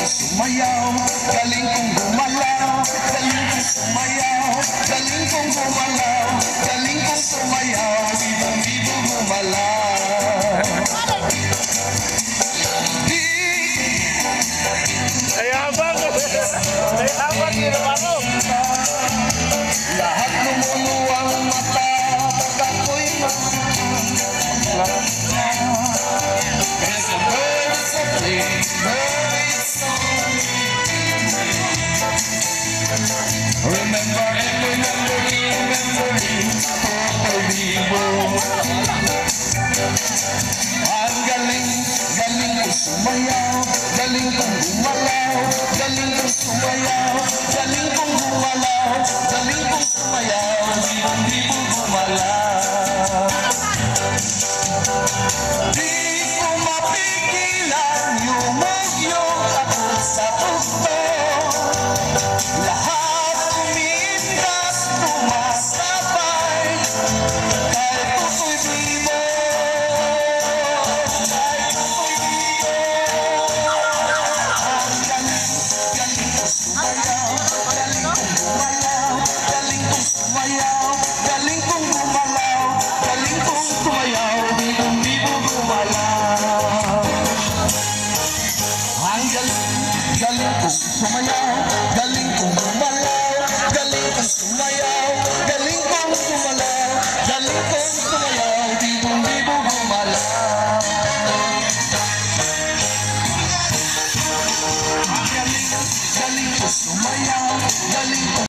sumayaw, galing kong gumalaw, galing kong sumayaw, galing kong gumalaw, galing kong sumayaw, libo-libo gumalaw. Ay habang yun ako. Lahat lumuluwang mata, pag ako'y remember and remembering Purple Bibo. Ang galing kong sumayaw, galing kong gumalaw, galing kong sumayaw, galing kong gumalaw, galing kong sumayaw, libo-libo gumalaw. Di ko mapigilan, yumugyog ako sa tukto. Lahat kumindas, tumasabay, kahit ako'y bibo, kahit ako'y bibo. Ang galing ko sumayaw, galing kong gumalaw, galing kong sumayaw, galing kong gumalaw, galing kong sumayaw, libo-libo gumalaw. Ang galing kong sumayaw, galing kong gumalaw, galing kong sumayaw, galing kong gumalaw, galing kong sumayaw, libo-libo gumalaw. Ang galing kong sumayaw, galing kong